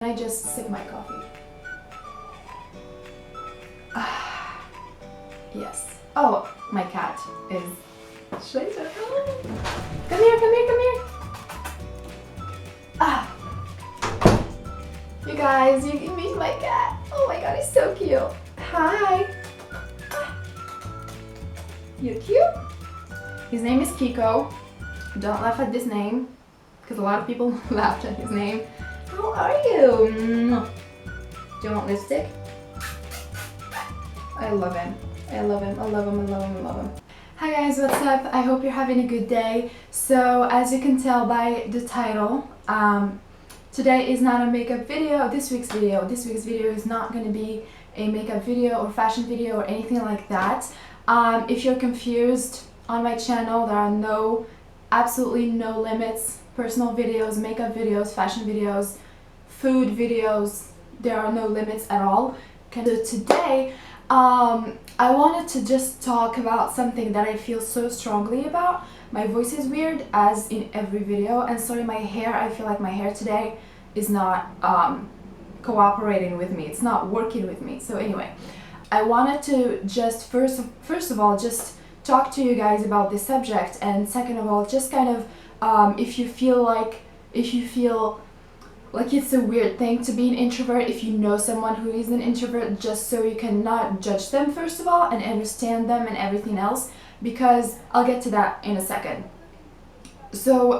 I just sip my coffee. Yes. Oh, my cat is... Should I show? Oh. Come here, come here, come here. You guys, you can meet my cat. Oh my god, he's so cute. Hi. You cute? His name is Kiko. Don't laugh at this name, because a lot of people laughed at his name. How are you? Do you want lipstick? I love him. I love him. I love him. I love him. I love him. Hi guys, what's up? I hope you're having a good day. So as you can tell by the title, today is not a makeup video. This week's video is not going to be a makeup video or fashion video or anything like that. If you're confused, on my channel there are absolutely no limits. Personal videos, makeup videos, fashion videos, food videos, there are no limits at all. So today, I wanted to just talk about something that I feel so strongly about. My voice is weird, as in every video, and sorry, my hair, I feel like my hair today is not cooperating with me. It's not working with me. So anyway, I wanted to just first of all just talk to you guys about this subject, and second of all just kind of if you feel like it's a weird thing to be an introvert, if you know someone who is an introvert, just so you can not judge them first of all and understand them and everything else, because I'll get to that in a second. So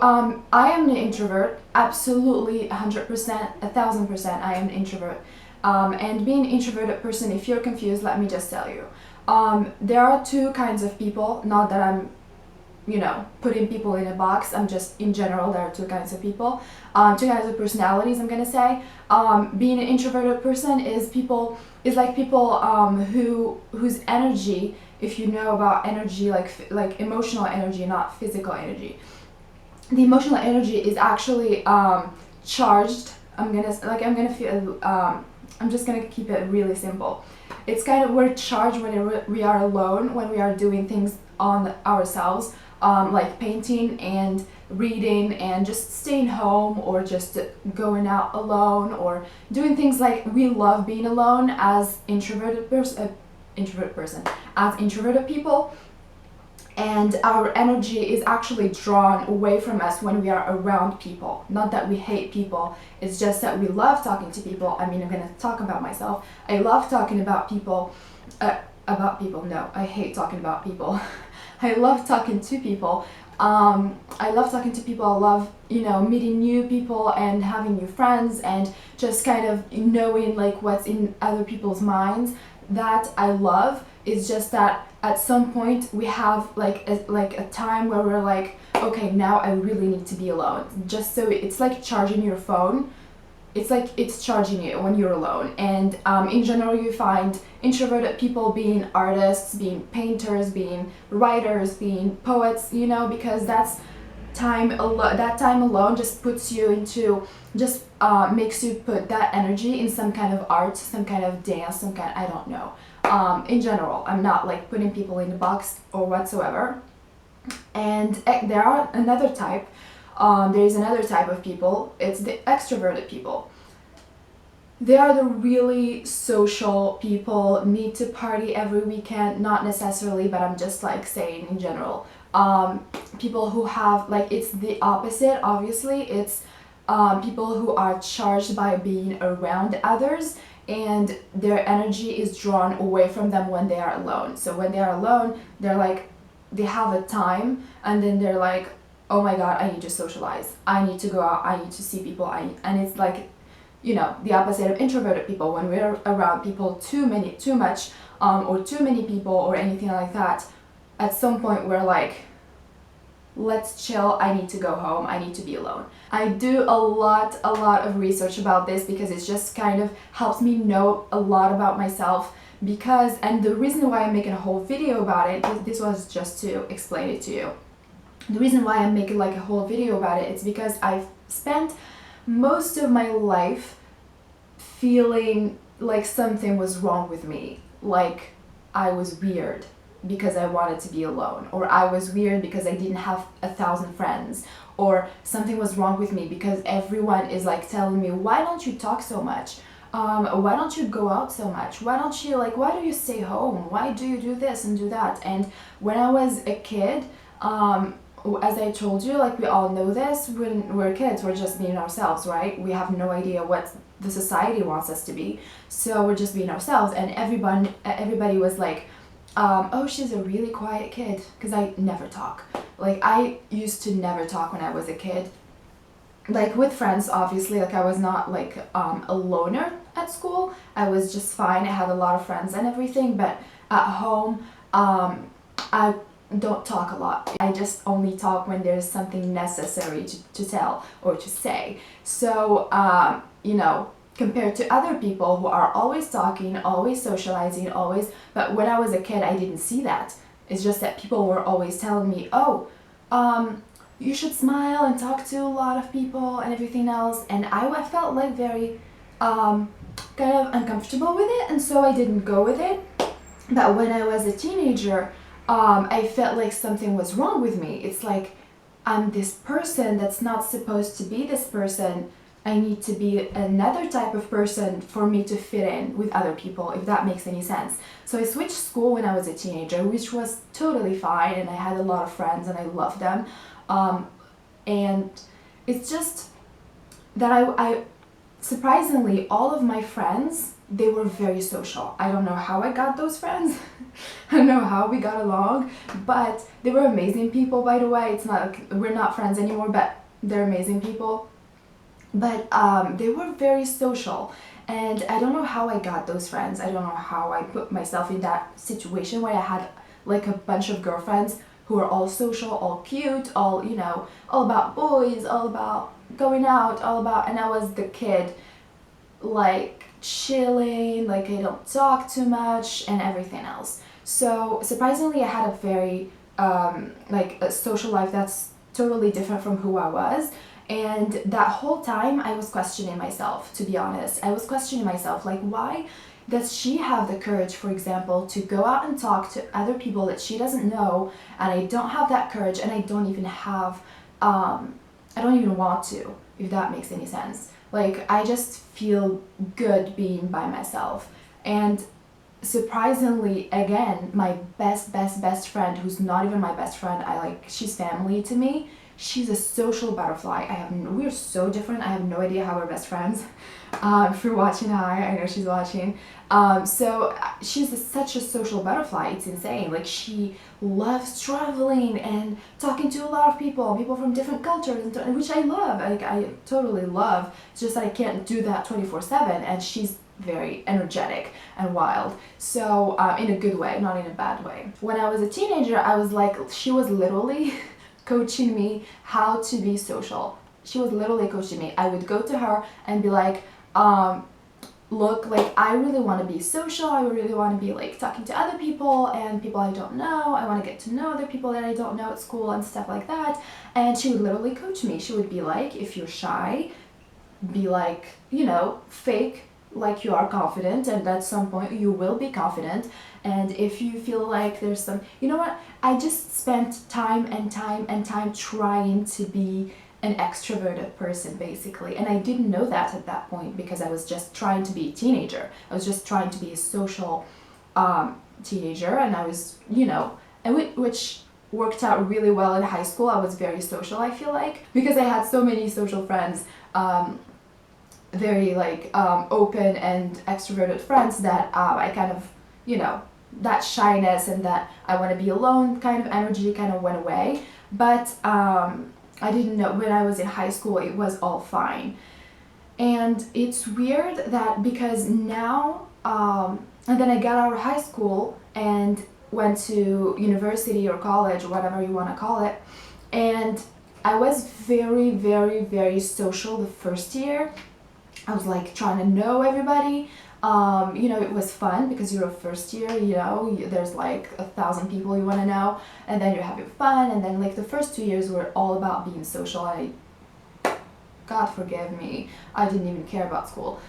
I am an introvert, absolutely 100%, 1000% I am an introvert. And being an introverted person, if you're confused, let me just tell you. There are two kinds of people, not that I'm putting people in a box. I'm just, in general, there are two kinds of people, two kinds of personalities, I'm gonna say. Being an introverted person is like people whose energy, if you know about energy, like emotional energy, not physical energy. The emotional energy is actually charged. I'm just gonna keep it really simple. It's kind of, we're charged when we are alone, when we are doing things on ourselves. Like painting and reading and just staying home, or just going out alone, or doing things like we love being alone as introverted people, and our energy is actually drawn away from us when we are around people. Not that we hate people, it's just that we love talking to people. I mean, I'm gonna talk about myself. I love talking about people. No, I hate talking about people. I love talking to people. I love talking to people. I love, meeting new people and having new friends and just kind of knowing like what's in other people's minds. That I love. It's just that at some point we have like a time where we're like, okay, now I really need to be alone. Just so it's like charging your phone. It's like it's charging you when you're alone. And in general, you find introverted people being artists, being painters, being writers, being poets, because that's time alone. That time alone just puts you into, just makes you put that energy in some kind of art, some kind of dance, some kind, I don't know. In general, I'm not like putting people in a box or whatsoever. And there are another type. There is another type of people. It's the extroverted people. They are the really social people, need to party every weekend, not necessarily, but I'm just like saying in general. People who have, like, it's the opposite, obviously. It's people who are charged by being around others, and their energy is drawn away from them when they are alone. So when they are alone, they're like, they have a time, and then they're like, oh my god, I need to socialize, I need to go out, I need to see people, and it's like, the opposite of introverted people. When we're around people too much, or too many people or anything like that, at some point we're like, let's chill, I need to go home, I need to be alone. I do a lot of research about this because it just kind of helps me know a lot about myself. And the reason why I'm making a whole video about it, this was just to explain it to you. The reason why I'm making like a whole video about it is because I've spent most of my life feeling like something was wrong with me, like I was weird, because I wanted to be alone, or I was weird because I didn't have 1,000 friends, or something was wrong with me because everyone is like telling me, why don't you talk so much? Why don't you go out so much? Why do you stay home? Why do you do this and do that? And when I was a kid, as I told you, like we all know this, when we're kids, we're just being ourselves, right? We have no idea what the society wants us to be. So we're just being ourselves, and everybody was like, oh, she's a really quiet kid, because I never talk. Like, I used to never talk when I was a kid. Like, with friends, obviously, like, I was not, like, a loner at school. I was just fine. I had a lot of friends and everything, but at home, I don't talk a lot. I just only talk when there's something necessary to tell or to say. So, you know, compared to other people who are always talking, always socializing, always, but when I was a kid, I didn't see that. It's just that people were always telling me, oh, you should smile and talk to a lot of people and everything else, and I felt like very kind of uncomfortable with it, and so I didn't go with it. But when I was a teenager, I felt like something was wrong with me. It's like, I'm this person that's not supposed to be this person. I need to be another type of person for me to fit in with other people, if that makes any sense. So I switched school when I was a teenager, which was totally fine, and I had a lot of friends and I loved them. And it's just that I surprisingly, all of my friends, they were very social. I don't know how I got those friends. I don't know how we got along, but they were amazing people, by the way. It's not like we're not friends anymore, but they're amazing people. But they were very social, and I don't know how I got those friends. I don't know how I put myself in that situation where I had like a bunch of girlfriends who were all social, all cute, all, you know, all about boys, all about going out, all about, and I was the kid, like, chilling, like I don't talk too much and everything else. So surprisingly, I had a very like a social life that's totally different from who I was. And that whole time I was questioning myself, to be honest. I was questioning myself, like, why does she have the courage, for example, to go out and talk to other people that she doesn't know, and I don't have that courage, and I don't even have, I don't even want to, if that makes any sense. Like, I just feel good being by myself. And surprisingly, again, my best friend, who's not even my best friend, she's family to me. She's a social butterfly. We're so different. I have no idea how we're best friends. If you're watching, hi, I know she's watching. So she's such a social butterfly. It's insane. Like, she loves traveling and talking to a lot of people from different cultures, which I love. Like, I totally love. It's just that I can't do that 24/7. And she's very energetic and wild. So in a good way, not in a bad way. When I was a teenager, I was like, she was literally coaching me how to be social. She was literally coaching me. I would go to her and be like, look, like, I really want to be social. I really want to be like talking to other people and people I don't know. I want to get to know other people that I don't know at school and stuff like that. And she would literally coach me. She would be like, if you're shy, be like, you know, fake like you are confident, and at some point you will be confident. And if you feel like there's some, you know what, I just spent time and time trying to be an extroverted person, basically, and I didn't know that at that point, because I was just trying to be a teenager. I was just trying to be a social teenager, and I was, you know, and which worked out really well in high school. I was very social, I feel like, because I had so many social friends, very like open and extroverted friends, that I kind of, you know, that shyness and that I want to be alone kind of energy kind of went away. But I didn't know, when I was in high school, it was all fine. And it's weird that, because now, and then I got out of high school and went to university or college or whatever you want to call it, and I was very social the first year. I was like trying to know everybody. You know, it was fun because you're a first year, you know, there's like 1,000 people you want to know, and then you're having fun, and then like the first 2 years were all about being social. God forgive me, I didn't even care about school.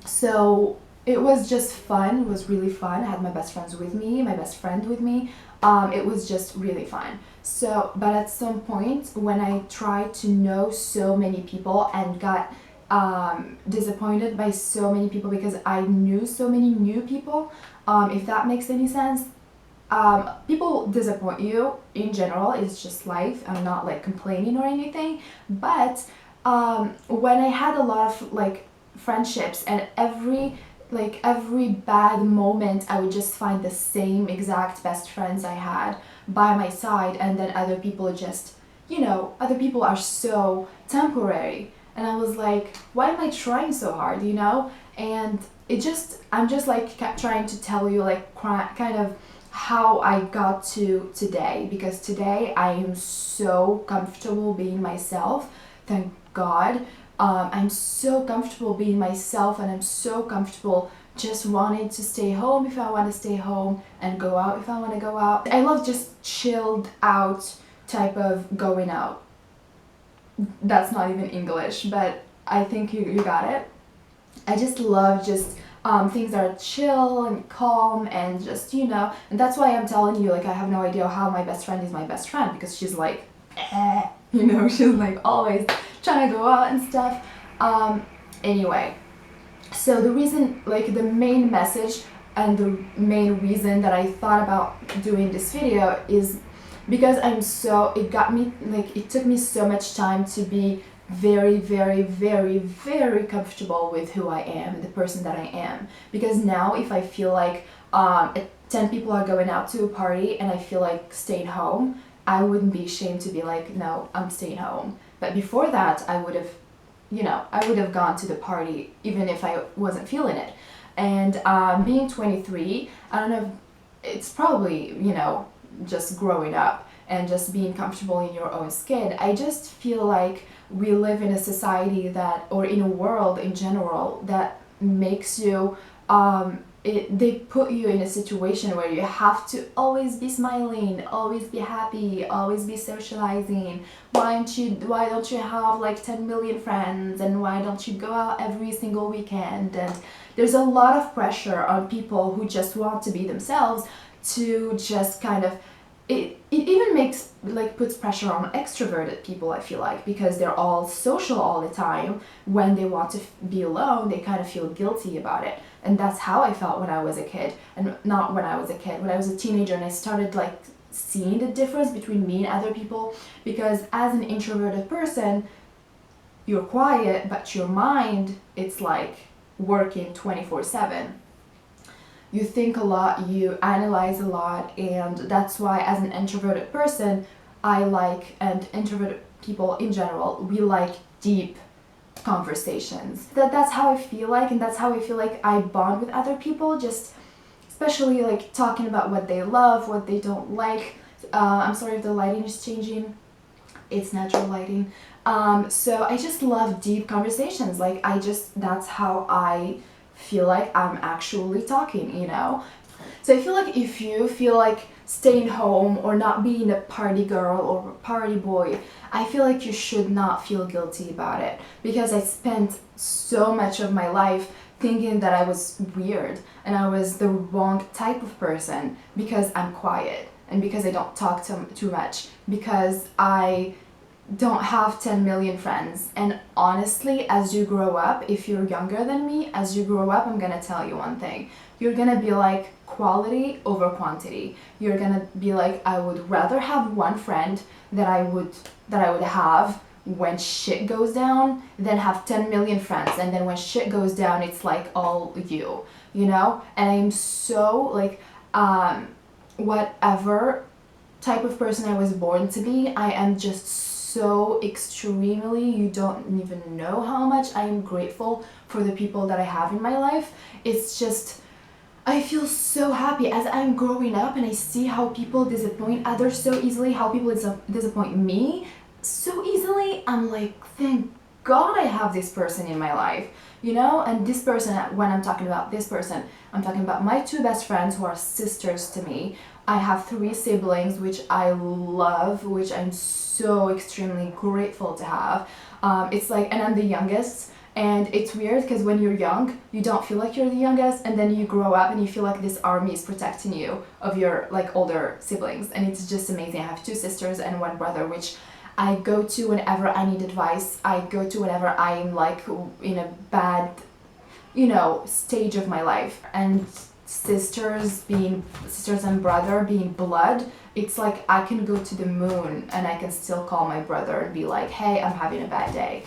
So it was just fun. It was really fun. I had my best friends with me, my best friend with me. It was just really fun. So, but at some point when I tried to know so many people and got disappointed by so many people because I knew so many new people, if that makes any sense. People disappoint you in general. It's just life. I'm not like complaining or anything, but when I had a lot of like friendships, and every bad moment I would just find the same exact best friends I had by my side, and then other people just, other people are so temporary, and I was like, why am I trying so hard, and I'm just like kept trying to tell you like kind of how I got to today, because today I am so comfortable being myself, thank God. I'm so comfortable being myself, and I'm so comfortable just wanting to stay home if I want to stay home and go out if I want to go out. I love just chilled out type of going out. That's not even English, but I think you got it. I just love just things that are chill and calm, and just, and that's why I'm telling you, like, I have no idea how my best friend is my best friend, because she's like, she's like always trying to go out and stuff. Anyway, so the reason, like the main message and the main reason that I thought about doing this video is because it took me so much time to be very, very, very, very comfortable with who I am, the person that I am. Because now if I feel like 10 people are going out to a party and I feel like staying home, I wouldn't be ashamed to be like, no, I'm staying home. But before that, I would have gone to the party even if I wasn't feeling it. And being 23, I don't know, it's probably, just growing up and just being comfortable in your own skin. I just feel like we live in a society or in a world in general, that makes you, they put you in a situation where you have to always be smiling, always be happy, always be socializing. Why don't you have like 10 million friends, and why don't you go out every single weekend? And there's a lot of pressure on people who just want to be themselves to just kind of, it even puts pressure on extroverted people, I feel like, because they're all social all the time. When they want to be alone, they kind of feel guilty about it. And that's how I felt when I was a kid. And not when I was a kid, when I was a teenager, and I started like seeing the difference between me and other people. Because as an introverted person, you're quiet, but your mind, it's like working 24/7. You think a lot, you analyze a lot, and that's why as an introverted person, and introverted people in general, we like deep conversations. That's how I feel like, and that's how I feel like I bond with other people, just especially like talking about what they love, what they don't like. I'm sorry if the lighting is changing. It's natural lighting. So I just love deep conversations. That's how I feel like I'm actually talking. So I feel like if you feel like staying home or not being a party girl or a party boy, I feel like you should not feel guilty about it, because I spent so much of my life thinking that I was weird and I was the wrong type of person because I'm quiet and because I don't talk too much, because I don't have 10 million friends. And honestly, as you grow up, if you're younger than me, as you grow up, I'm gonna tell you one thing. You're gonna be like quality over quantity. You're gonna be like, I would rather have one friend that I would have when shit goes down than have 10 million friends, and then when shit goes down, it's like all and I'm so like whatever type of person I was born to be, I am just so extremely, you don't even know how much I am grateful for the people that I have in my life. It's just, I feel so happy as I'm growing up and I see how people disappoint others so easily, how people disappoint me so easily. I'm like, thank God I have this person in my life, and this person, when I'm talking about this person, I'm talking about my two best friends who are sisters to me. I have 3 siblings, which I love, which I'm so extremely grateful to have. It's like, and I'm the youngest, And it's weird because when you're young, you don't feel like you're the youngest, and then you grow up and you feel like this army is protecting you of your like older siblings, and it's just amazing. I have 2 sisters and 1 brother, which I go to whenever I need advice. I go to whenever I'm like in a bad, stage of my life. And sisters and brother being blood, it's like I can go to the moon and I can still call my brother and be like, hey, I'm having a bad day.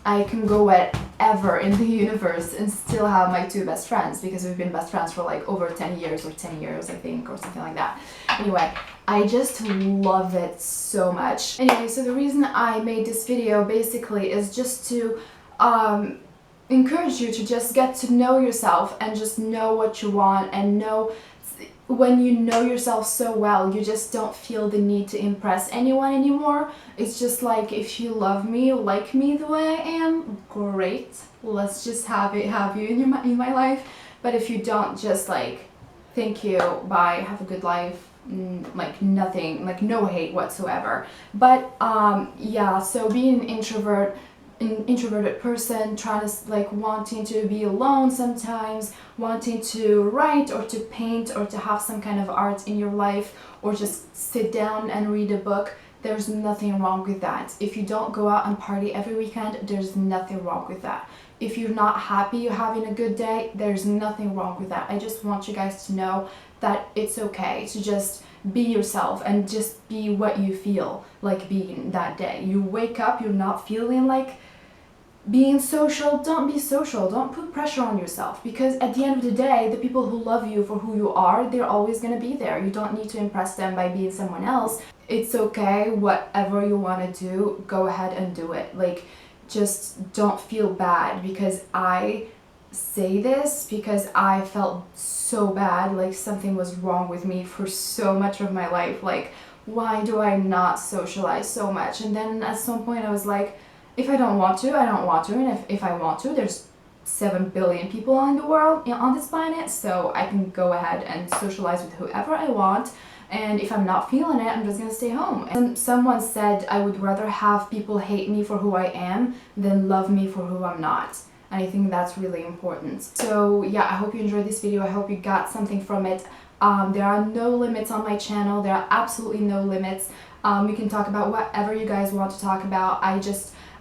I can go wherever in the universe and still have my 2 best friends, because we've been best friends for like over 10 years, or 10 years I think, or something like that. Anyway, I just love it so much. Anyway, so the reason I made this video basically is just to encourage you to just get to know yourself and just know what you want, and know when you know yourself so well, you just don't feel the need to impress anyone anymore. It's just like, if you love me, like me the way I am, great. Let's just have you in my life. But if you don't, just like, thank you, bye, have a good life. Like nothing, like no hate whatsoever. But yeah, so being an introverted person, trying to like wanting to be alone sometimes, wanting to write or to paint or to have some kind of art in your life, or just sit down and read a book, there's nothing wrong with that. If you don't go out and party every weekend, there's nothing wrong with that. If you're not happy you're having a good day, there's nothing wrong with that. I just want you guys to know that it's okay to just be yourself and just be what you feel like being that day. You wake up, you're not feeling like being social, don't be social. Don't put pressure on yourself, because at the end of the day, the people who love you for who you are, they're always going to be there. You don't need to impress them by being someone else. It's okay, whatever you want to do, go ahead and do it. Like, just don't feel bad, because I say this because I felt so bad, like something was wrong with me for so much of my life. Like, why do I not socialize so much? And then at some point I was like, if I don't want to, I don't want to, and if I want to, there's 7 billion people in the world, on this planet, so I can go ahead and socialize with whoever I want. And if I'm not feeling it, I'm just gonna stay home. And someone said, I would rather have people hate me for who I am than love me for who I'm not. And I think that's really important. So yeah, I hope you enjoyed this video. I hope you got something from it. There are no limits on my channel. There are absolutely no limits. We can talk about whatever you guys want to talk about.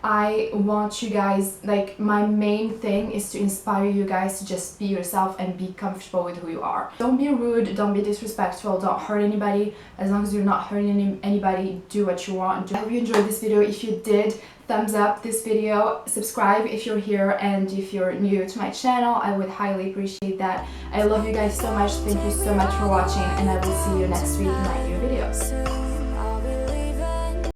I want you guys, like, my main thing is to inspire you guys to just be yourself and be comfortable with who you are. Don't be rude, don't be disrespectful, don't hurt anybody. As long as you're not hurting anybody, do what you want. I hope you enjoyed this video. If you did, thumbs up this video, subscribe if you're here, and if you're new to my channel, I would highly appreciate that. I love you guys so much. Thank you so much for watching, and I will see you next week in my new videos.